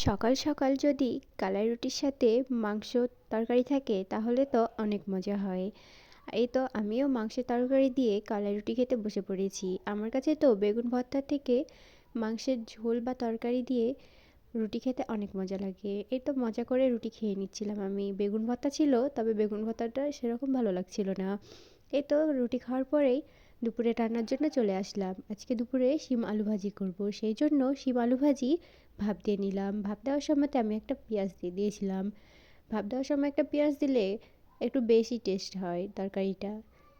সকাল সকাল যদি কালাই রুটির সাথে মাংস তরকারি থাকে তাহলে তো অনেক মজা হয়। এই তো আমিও মাংসের তরকারি দিয়ে কালাই রুটি খেতে বসে পড়েছি। আমার কাছে তো বেগুন ভর্তার থেকে মাংসের ঝোল বা তরকারি দিয়ে রুটি খেতে অনেক মজা লাগে। এই তো মজা করে রুটি খেয়ে নিচ্ছিলাম আমি। বেগুন ভর্তা ছিল, তবে বেগুন ভর্তাটা সেরকম ভালো লাগছিল না। এই তো রুটি খাওয়ার পরেই দুপুরে রান্নার জন্য চলে আসলাম। আজকে দুপুরে শিম আলু ভাজি করব, সেই জন্য শিম আলু ভাজি ভাপ দিয়ে নিলাম। ভাপ দেওয়ার সময়তে আমি একটা পেঁয়াজ দিয়ে দিয়েছিলাম। ভাপ দেওয়ার সময় একটা পেঁয়াজ দিলে একটু বেশি টেস্ট হয় তরকারিটা।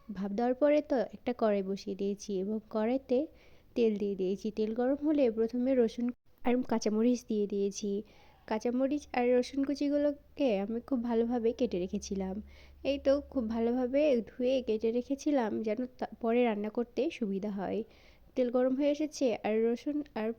ভাপ দেওয়ার পরে তো একটা কড়াই বসিয়ে দিয়েছি এবং কড়াইতে তেল দিয়ে দিয়েছি। তেল গরম হলে প্রথমে রসুন আর কাঁচামরিচ দিয়ে দিয়েছি। কাঁচামরিচ আর রসুন কুচিগুলোকে আমি খুব ভালোভাবে কেটে রেখেছিলাম। এই তো খুব ভালোভাবে ধুয়ে কেটে রেখেছিলাম যেন পরে রান্না করতে সুবিধা হয়। তেল গরম হয়ে এসেছে আর রসুন আর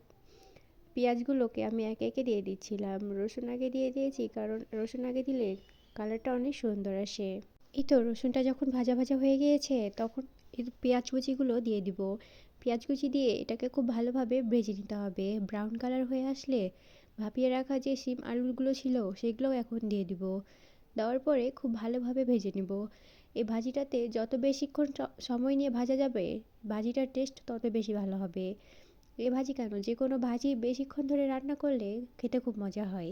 পেঁয়াজগুলোকে আমি একে একে দিয়ে দিচ্ছিলাম। রসুন আগে দিয়ে দিয়েছি কারণ রসুন আগে দিলে কালারটা অনেক সুন্দর আসে। এই তো রসুনটা যখন ভাজা ভাজা হয়ে গিয়েছে তখন এই পেঁয়াজ কুচিগুলো দিয়ে দিব। পেঁয়াজ কুচি দিয়ে এটাকে খুব ভালোভাবে ভেজে নিতে হবে। ব্রাউন কালার হয়ে আসলে ভাপিয়ে রাখা যে শিম আলুগুলো ছিল সেগুলোও এখন দিয়ে দিব। দেওয়ার পরে খুব ভালোভাবে ভেজে নিব। এই ভাজিটাতে যত বেশিক্ষণ সময় নিয়ে ভাজা যাবে ভাজিটার টেস্ট তত বেশি ভালো হবে। এ ভাজি কেন, যে কোনো ভাজি বেশিক্ষণ ধরে রান্না করলে খেতে খুব মজা হয়।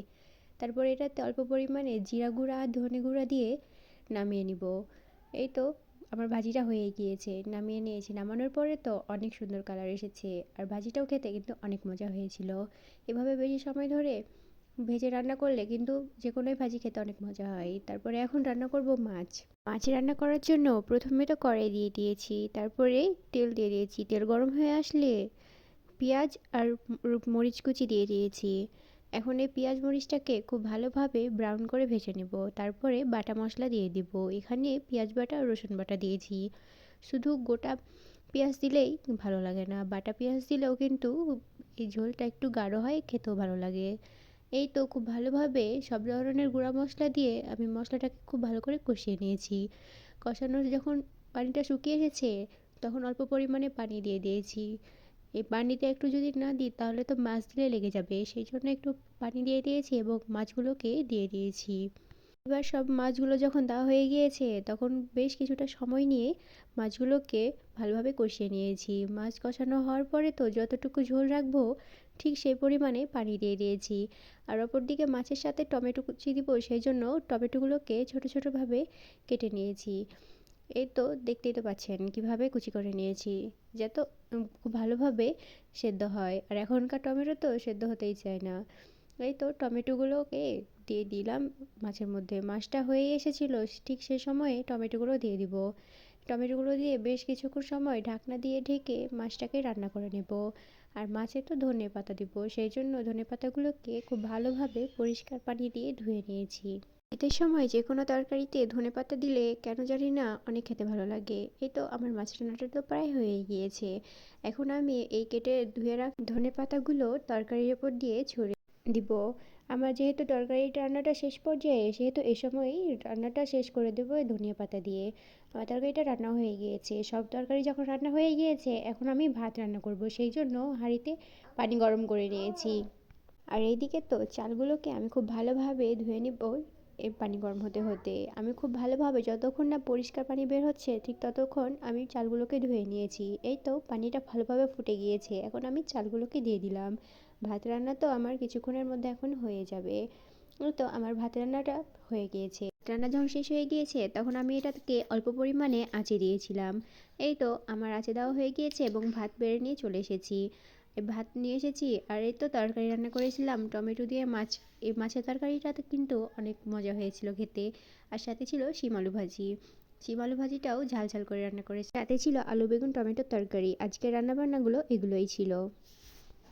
তারপর এটাতে অল্প পরিমাণে জিরা গুঁড়া আর ধনে গুঁড়া দিয়ে নামিয়ে নিব। এই তো আমার ভাজিটা হয়ে গিয়েছে, নামিয়ে নিয়েছি। নামানোর পরে তো অনেক সুন্দর কালার এসেছে আর ভাজিটাও খেতে কিন্তু অনেক মজা হয়েছিল। এভাবে বেশি সময় ধরে ভেজে রান্না করলে কিন্তু যে কোনোই ভাজি খেতে অনেক মজা হয়। তারপরে এখন রান্না করব মাছ। মাছ রান্না করার জন্য প্রথমে তো কড়াই দিয়ে দিয়েছি, তারপরে তেল দিয়ে দিয়েছি। তেল গরম হয়ে আসলে পেঁয়াজ আর মরিচ কুচি দিয়ে দিয়েছি। এখন এই পেঁয়াজ মরিচটাকে খুব ভালোভাবে ব্রাউন করে ভেজে নেব। তারপরে বাটা মশলা দিয়ে দিব। এখানে পেঁয়াজ বাটা আর রসুন বাটা দিয়েছি। শুধু গোটা পেঁয়াজ দিলেই ভালো লাগে না, বাটা পেঁয়াজ দিলেও কিন্তু এই ঝোলটা একটু গাঢ় হয়, খেতেও ভালো লাগে। এই তো খুব ভালোভাবে সব ধরনের গুঁড়া মশলা দিয়ে আমি মশলাটাকে খুব ভালো করে কষিয়ে নিয়েছি। কষানোর যখন পানিটা শুকিয়ে এসেছে তখন অল্প পরিমাণে পানি দিয়ে দিয়েছি। এই পানিতে একটু যদি না দিই তাহলে তো মাছ দিলে লেগে যাবে, সেই জন্য একটু পানি দিয়ে দিয়েছি এবং মাছগুলোকে দিয়ে দিয়েছি। এবার সব মাছগুলো যখন দেওয়া হয়ে গিয়েছে তখন বেশ কিছুটা সময় নিয়ে মাছগুলোকে ভালোভাবে কষিয়ে নিয়েছি। মাছ কষানো হওয়ার পরে তো যতটুকু ঝোল রাখবো ঠিক সেই পরিমাণে পানি দিয়ে দিয়েছি। আর অপরদিকে মাছের সাথে টমেটো কুচি দিব, সেই জন্য টমেটোগুলোকে ছোটো ছোটোভাবে কেটে নিয়েছি। এই তো দেখতেই তো পাচ্ছেন কিভাবে কুচি করে নিয়েছি, যাতে খুব ভালোভাবে সেদ্ধ হয়। আর এখনকার টমেটো তো সেদ্ধ হতেই চায় না। এই তো টমেটোগুলোকে দিয়ে দিলাম মাছের মধ্যে। মাছটা হয়ে এসেছিল, ঠিক সেই সময়ে টমেটোগুলো দিয়ে দিব। টমেটোগুলো দিয়ে বেশ কিছুক্ষণ সময় ঢাকনা দিয়ে ঢেকে মাছটাকে রান্না করে নেব। আর মাছে তো ধনেপাতা দিব, সেই জন্য ধনেপাতাগুলোকে খুব ভালোভাবে পরিষ্কার পানি দিয়ে ধুয়ে নিয়েছি। শীতের সময় যে কোনো তরকারিতে ধনেপাতা দিলে কেন জানি না অনেক খেতে ভালো লাগে। এই তো আমার মাছ রান্নাটা তো প্রায় হয়ে গিয়েছে। এখন আমি এই কেটে ধুয়ে রাখা ধনেপাতাগুলো তরকারির ওপর দিয়ে ছড়িয়ে দিব। আমার যেহেতু তরকারির রান্নাটা শেষ পর্যায়ে, সেহেতু এ সময়ই রান্নাটা শেষ করে দেবো এই ধনিয়া পাতা দিয়ে। আমার তরকারিটা রান্না হয়ে গিয়েছে। সব তরকারি যখন রান্না হয়ে গিয়েছে এখন আমি ভাত রান্না করব, সেই জন্য হাঁড়িতে পানি গরম করে নিয়েছি। আর এইদিকে তো চালগুলোকে আমি খুব ভালোভাবে ধুয়ে নিব। এই পানি গরম হতে হতে আমি খুব ভালোভাবে, যতক্ষণ না পরিষ্কার পানি বের হচ্ছে ঠিক ততক্ষণ আমি চালগুলোকে ধুয়ে নিয়েছি। এই তো পানিটা ভালোভাবে ফুটে গিয়েছে, এখন আমি চালগুলোকে দিয়ে দিলাম। ভাত রান্না তো আমার কিছুক্ষণের মধ্যে এখন হয়ে যাবে। এই তো আমার ভাত রান্নাটা হয়ে গিয়েছে। রান্না যখন শেষ হয়ে গিয়েছে তখন আমি এটাকে অল্প পরিমাণে আঁচে দিয়েছিলাম। এই তো আমার আঁচে দেওয়া হয়ে গিয়েছে এবং ভাত বেড়ে নিয়ে চলে এসেছি। এই ভাত নিয়ে এসেছি আর এই তো তরকারি রান্না করেছিলাম টমেটো দিয়ে মাছ। এই মাছের তরকারিটাতে কিন্তু অনেক মজা হয়েছিল খেতে। আর সাথে ছিল শিম আলু ভাজি। শিম আলু ভাজিটাও ঝাল ঝাল করে রান্না করেছি। সাথে ছিল আলু বেগুন টমেটোর তরকারি। আজকের রান্নাবান্নাগুলো এগুলোই ছিল।